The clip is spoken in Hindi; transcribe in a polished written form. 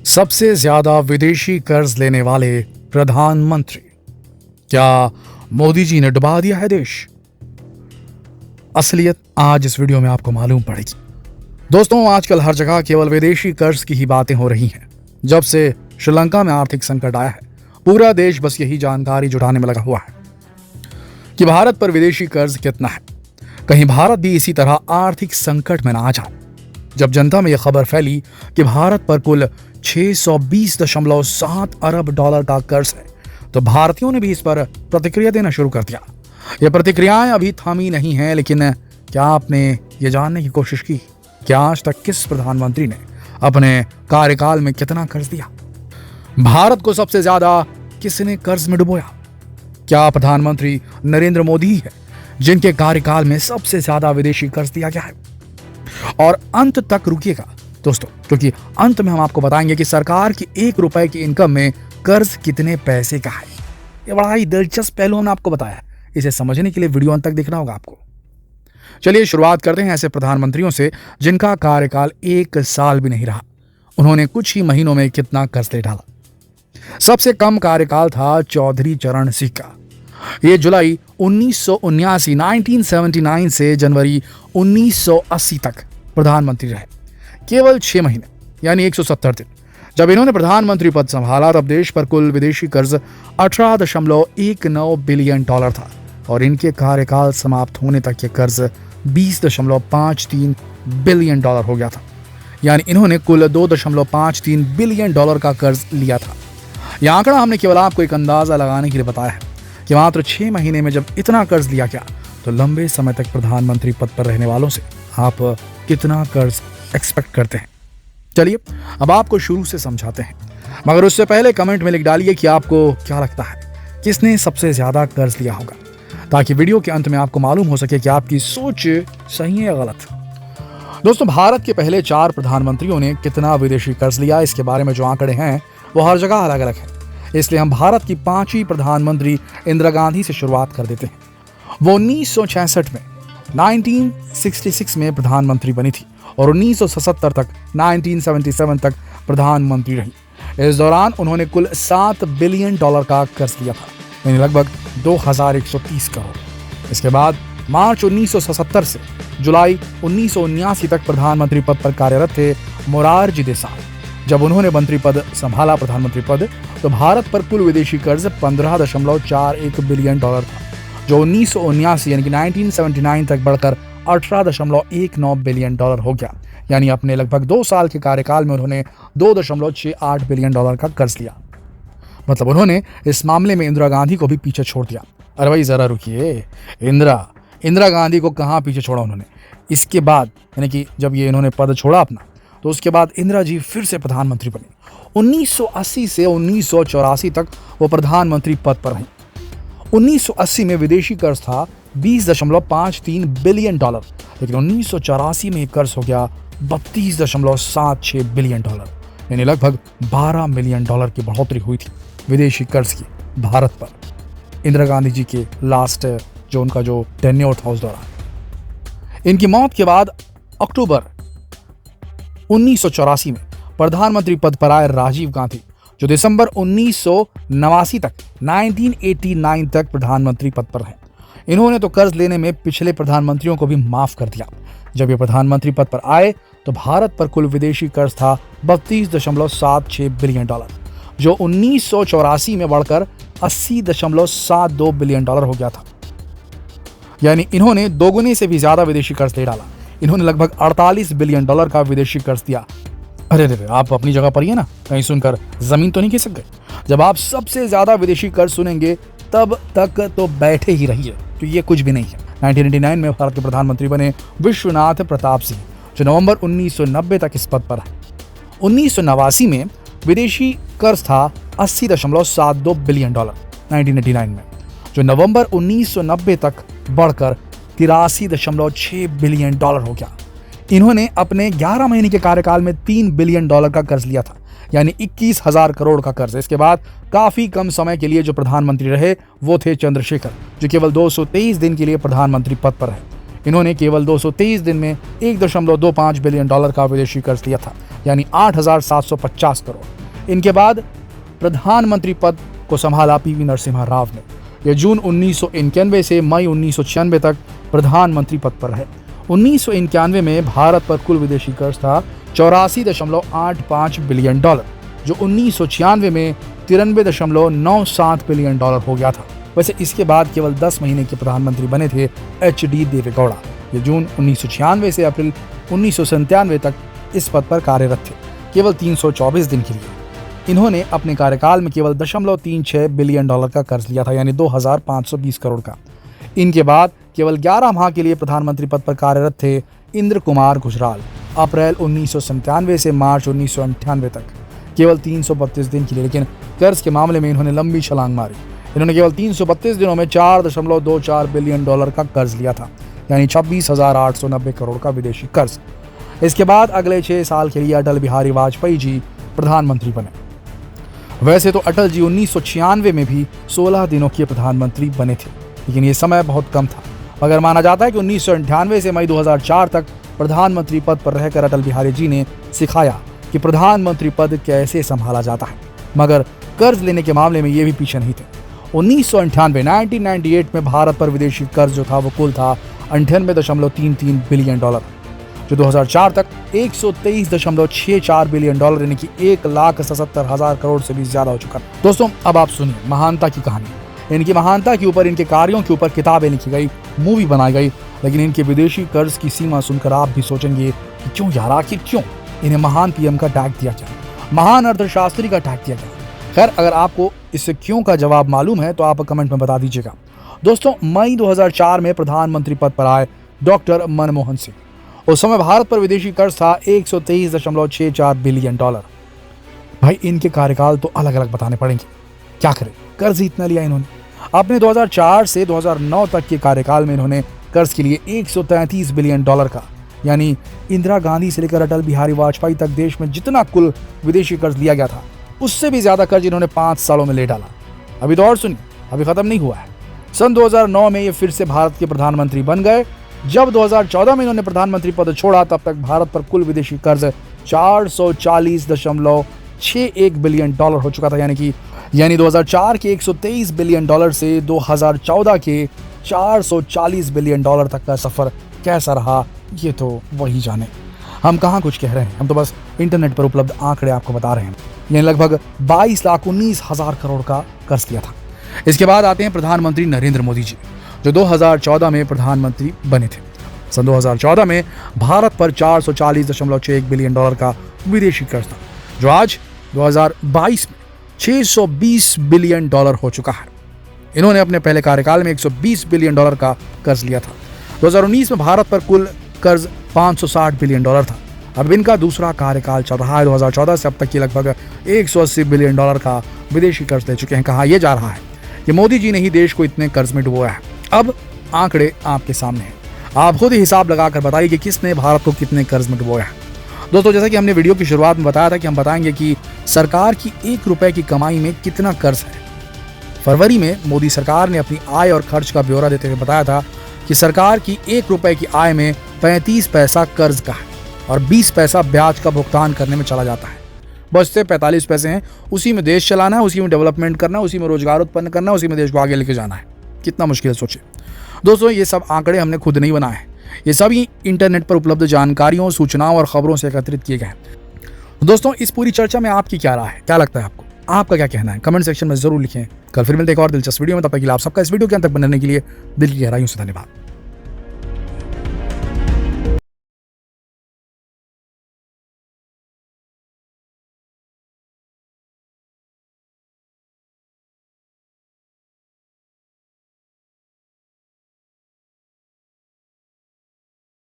सबसे ज्यादा विदेशी कर्ज लेने वाले प्रधानमंत्री। क्या मोदी जी ने डुबा दिया है देश? असलियत आज इस वीडियो में आपको मालूम पड़ेगी। दोस्तों, आजकल हर जगह केवल विदेशी कर्ज की ही बातें हो रही हैं। जब से श्रीलंका में आर्थिक संकट आया है, पूरा देश बस यही जानकारी जुटाने में लगा हुआ है कि भारत पर विदेशी कर्ज कितना है। कहीं भारत भी इसी तरह आर्थिक संकट में ना आ जाए। जब जनता में यह खबर फैली कि भारत पर कुल 620.7 अरब डॉलर का कर्ज है, तो भारतीयों ने भी इस पर प्रतिक्रिया देना शुरू कर दिया। ये प्रतिक्रियाएं अभी थमी नहीं हैं, लेकिन क्या आपने ये जानने की कोशिश की कि आज तक किस प्रधानमंत्री ने अपने कार्यकाल में कितना कर्ज दिया? भारत को सबसे ज्यादा किसने कर्ज में डुबोया? क्या प्रधानमंत्री नरेंद्र मोदी है जिनके कार्यकाल में सबसे ज्यादा विदेशी कर्ज दिया गया है? और अंत तक रुकिएगा दोस्तों, क्योंकि अंत में हम आपको बताएंगे कि सरकार की 1 रुपए की इनकम में कर्ज कितने पैसे का है। ये बड़ा ही दिलचस्प पहलू हमने आपको बताया है। इसे समझने के लिए वीडियो अंत तक देखना होगा आपको। चलिए शुरुआत करते हैं ऐसे प्रधानमंत्रियों से जिनका कार्यकाल 1 साल भी नहीं रहा। उन्होंने कुछ ही महीनों में कितना कर्ज ले डाला। सबसे कम कार्यकाल था चौधरी चरण सिंह का। ये जुलाई 1979 से जनवरी 1980 तक प्रधानमंत्री रहे। केवल 6 महीने यानी 170 दिन। जब इन्होंने प्रधानमंत्री पद संभाला तब देश पर कुल विदेशी कर्ज 18.19 बिलियन डॉलर था और इनके कार्यकाल समाप्त होने तक ये कर्ज 20.53 बिलियन डॉलर हो गया था। यानी इन्होंने कुल 2.53 बिलियन डॉलर का कर्ज लिया था। यह आंकड़ा हमने केवल आपको एक अंदाजा लगाने के लिए बताया है कि मात्र 6 महीने में जब इतना कर्ज लिया गया तो लंबे समय तक प्रधानमंत्री पद पर रहने वालों से आप कितना कर्ज एक्सपेक्ट करते हैं। चलिए अब आपको शुरू से समझाते हैं, मगर उससे पहले कमेंट में लिख डालिए कि आपको क्या लगता है किसने सबसे ज्यादा कर्ज लिया होगा, ताकि वीडियो के अंत में आपको मालूम हो सके कि आपकी सोच सही है या गलत। दोस्तों, भारत के पहले 4 प्रधानमंत्रियों ने कितना विदेशी कर्ज लिया, इसके बारे में जो आंकड़े हैं वो हर जगह अलग अलग है। इसलिए हम भारत की 5वीं प्रधानमंत्री इंदिरा गांधी से शुरुआत कर देते हैं। वो 1966 में 1966 में प्रधानमंत्री बनी थी और 1977 तक 1977 तक प्रधानमंत्री रही। इस दौरान उन्होंने कुल 7 बिलियन डॉलर का कर्ज लिया था, यानी लगभग 2130 करोड़। इसके बाद मार्च 1977 से जुलाई 1979 तक प्रधानमंत्री पद पर कार्यरत थे मोरारजी देसाई। जब उन्होंने मंत्री पद संभाला, प्रधानमंत्री पद, तो भारत पर कुल विदेशी कर्ज 15.41 बिलियन डॉलर था, जो 1979 यानी कि 1979 तक बढ़कर 18.19 बिलियन डॉलर हो गया। यानी अपने लगभग 2 साल के कार्यकाल में उन्होंने 2.68 बिलियन डॉलर का कर्ज लिया। मतलब उन्होंने इस मामले में इंदिरा गांधी को भी पीछे छोड़ दिया। अरे भाई जरा रुकिए, इंदिरा गांधी को कहाँ पीछे छोड़ा उन्होंने? इसके बाद यानी कि जब ये इन्होंने पद छोड़ा अपना, तो उसके बाद इंदिरा जी फिर से प्रधानमंत्री बनी। 1980 से 1984 तक वो प्रधानमंत्री पद पर रही। 1980 में विदेशी कर्ज था 20.53 बिलियन डॉलर, लेकिन 1984 में कर्ज हो गया 32.76 बिलियन डॉलर, यानी लगभग 12 मिलियन डॉलर की बढ़ोतरी हुई थी विदेशी कर्ज की भारत पर इंदिरा गांधी जी के लास्ट जो उनका जो टेन्योर था उस दौरान। इनकी मौत के बाद अक्टूबर 1984 में प्रधानमंत्री पद पर आए राजीव गांधी, जो दिसंबर 1989 तक 1989 तक प्रधानमंत्री पद पर रहे। इन्होंने तो कर्ज लेने में पिछले प्रधानमंत्रियों को भी माफ कर दिया। जब ये प्रधानमंत्री पद पर आए तो भारत पर कुल विदेशी कर्ज था 32.76 बिलियन डॉलर, जो 1984 में बढ़कर 80.72 बिलियन डॉलर हो गया था। यानी इन्होंने दोगुने से भी ज्यादा विदेशी कर्ज ले डाला। इन्होंने लगभग 48 बिलियन डॉलर का विदेशी कर्ज दिया। अरे आप अपनी जगह पर ही है ना, कहीं सुनकर जमीन तो नहीं खिसक गए? जब आप सबसे ज्यादा विदेशी कर्ज सुनेंगे तब तक तो बैठे ही रहिए, तो ये कुछ भी नहीं है। 1999 में भारत के प्रधानमंत्री बने विश्वनाथ प्रताप सिंह, जो नवंबर 1990 तक इस पद पर है। 1989 में विदेशी कर्ज था 80.72 बिलियन डॉलर 1989 में, जो नवंबर 1990 तक बढ़कर 83.6 बिलियन डॉलर हो गया। इन्होंने अपने 11 महीने के कार्यकाल में 3 बिलियन डॉलर का कर्ज लिया था, यानी 21,000 करोड़ का कर्ज। इसके बाद काफी कम समय के लिए जो प्रधानमंत्री रहे वो थे चंद्रशेखर, जो केवल 223 दिन के लिए प्रधानमंत्री पद पर रहे। इन्होंने केवल 223 दिन में 1.25 बिलियन डॉलर का विदेशी कर्ज लिया था, यानी 8,750 करोड़। इनके बाद प्रधानमंत्री पद को संभाला पीवी नरसिम्हा राव ने। यह जून 1991 से मई 1996 तक प्रधानमंत्री पद पर रहे। 1991 में भारत पर कुल विदेशी कर्ज था 84.85 बिलियन डॉलर, जो 1996 में 93.97 बिलियन डॉलर हो गया था। वैसे इसके बाद केवल 10 महीने के प्रधानमंत्री बने थे HD देवेगौड़ा। ये जून 1996 से अप्रैल 1997 तक इस पद पर कार्यरत थे, केवल 324 दिन के लिए। इन्होंने अपने कार्यकाल में केवल 0.36 बिलियन डॉलर का कर्ज लिया था, यानी 2520 करोड़ का। इनके बाद केवल 11 माह के लिए प्रधानमंत्री पद पर कार्यरत थे इंद्र कुमार गुजराल, अप्रैल 1997 से मार्च 1998 तक, केवल 332 दिन के लिए। लेकिन कर्ज के मामले में इन्होंने लंबी छलांग मारी। इन्होंने केवल 332 दिनों में 4.24 बिलियन डॉलर का कर्ज लिया था, यानी 26,890 करोड़ का विदेशी कर्ज। इसके बाद अगले 6 साल के लिए अटल बिहारी वाजपेयी जी प्रधानमंत्री बने। वैसे तो अटल जी 1996 में भी 16 दिनों के प्रधानमंत्री बने थे, लेकिन ये समय बहुत कम था। मगर माना जाता है कि 1998 से मई 2004 तक प्रधानमंत्री पद पर रहकर अटल बिहारी जी ने सिखाया कि प्रधानमंत्री पद कैसे संभाला जाता है। मगर कर्ज लेने के मामले में ये भी पीछे नहीं थे। 1998 में भारत पर विदेशी कर्ज जो था वो कुल था 98.33 बिलियन डॉलर, जो 2004 तक 123.64 बिलियन डॉलर यानी कि 1,77,000 करोड़ से भी ज्यादा हो चुका। दोस्तों अब आप सुनिए महानता की कहानी। इनकी महानता के ऊपर, इनके कार्यों के ऊपर किताबें लिखी गई, मूवी बनाई गई, लेकिन इनके विदेशी कर्ज की सीमा सुनकर आप भी सोचेंगे कि क्यों यार, आखिर क्यों इन्हें महान पीएम का टैग दिया गया, महान अर्थशास्त्री का टैग दिया गया। खैर, अगर आपको इससे क्यों का जवाब मालूम है तो आप कमेंट में बता दीजिएगा। दोस्तों मई 2004 में प्रधानमंत्री पद पर आए डॉक्टर मनमोहन सिंह। उस समय भारत पर विदेशी कर्ज था 123.64 बिलियन डॉलर। भाई इनके कार्यकाल तो अलग अलग बताने पड़ेंगे, क्या करें, कर्ज ही इतना लिया इन्होंने। अपने 2004 से 2009 तक के कार्यकाल में इन्होंने कर्ज के लिए 133 बिलियन डॉलर का, यानी इंदिरा गांधी से लेकर अटल बिहारी वाजपेयी तक देश में जितना कुल विदेशी कर्ज लिया गया था उससे भी ज्यादा कर्ज इन्होंने 5 सालों में ले डाला। अभी तो और सुनिए, अभी खत्म नहीं हुआ है। सन 2009 में ये फिर से भारत के प्रधानमंत्री बन गए। जब 2014 में इन्होंने प्रधानमंत्री पद छोड़ा तब तक भारत पर कुल विदेशी कर्ज 440.61 बिलियन डॉलर हो चुका था, यानी 2004 के 123 बिलियन डॉलर से 2014 के 440 बिलियन डॉलर तक का सफर कैसा रहा ये तो वही जाने। हम कहाँ कुछ कह रहे हैं, हम तो बस इंटरनेट पर उपलब्ध आंकड़े आपको बता रहे हैं। यानी लगभग 22,19,000 करोड़ का कर्ज लिया था। इसके बाद आते हैं प्रधानमंत्री नरेंद्र मोदी जी, जो 2014 में प्रधानमंत्री बने थे। सन 2014 में भारत पर 440.61 बिलियन डॉलर का विदेशी कर्ज था, जो आज 2022 में 620 बिलियन डॉलर हो चुका है। इन्होंने अपने पहले कार्यकाल में 120 बिलियन डॉलर का कर्ज लिया था। 2019 में भारत पर कुल कर्ज 560 बिलियन डॉलर था। अब इनका दूसरा कार्यकाल चल रहा है। 2014 से अब तक की लगभग 180 बिलियन डॉलर का विदेशी कर्ज ले चुके हैं। कहा यह जा रहा है कि मोदी जी ने ही देश को इतने कर्ज में डुबोया है। अब आंकड़े आपके सामने हैं, आप खुद ही हिसाब लगाकर बताइए कि किसने भारत को कितने कर्ज में डुबोया है। दोस्तों जैसा कि हमने वीडियो की शुरुआत में बताया था कि हम बताएंगे कि सरकार की 1 रुपए की कमाई में कितना कर्ज है। फरवरी में मोदी सरकार ने अपनी आय और खर्च का ब्यौरा देते हुए बताया था कि सरकार की 1 रुपए की आय में 35 पैसा कर्ज का है और 20 पैसा ब्याज का भुगतान करने में चला जाता है। बचते 45 पैसे हैं, उसी में देश चलाना है, उसी में डेवलपमेंट करना है, उसी में रोजगार उत्पन्न करना है, उसी में देश को आगे लेके जाना है। कितना मुश्किल सोचे दोस्तों। ये सब आंकड़े हमने खुद नहीं बनाए हैं, ये सभी इंटरनेट पर उपलब्ध जानकारियों, सूचनाओं और खबरों से एकत्रित किए गए हैं। दोस्तों इस पूरी चर्चा में आपकी क्या राय है, क्या लगता है आपको, आपका क्या कहना है, कमेंट सेक्शन में जरूर लिखें। कल फिर मिलते हैं एक और दिलचस्प वीडियो में। तब तक के लिए आप सबका इस वीडियो के अंत तक बने रहने के लिए दिल की गहराइयों से धन्यवाद।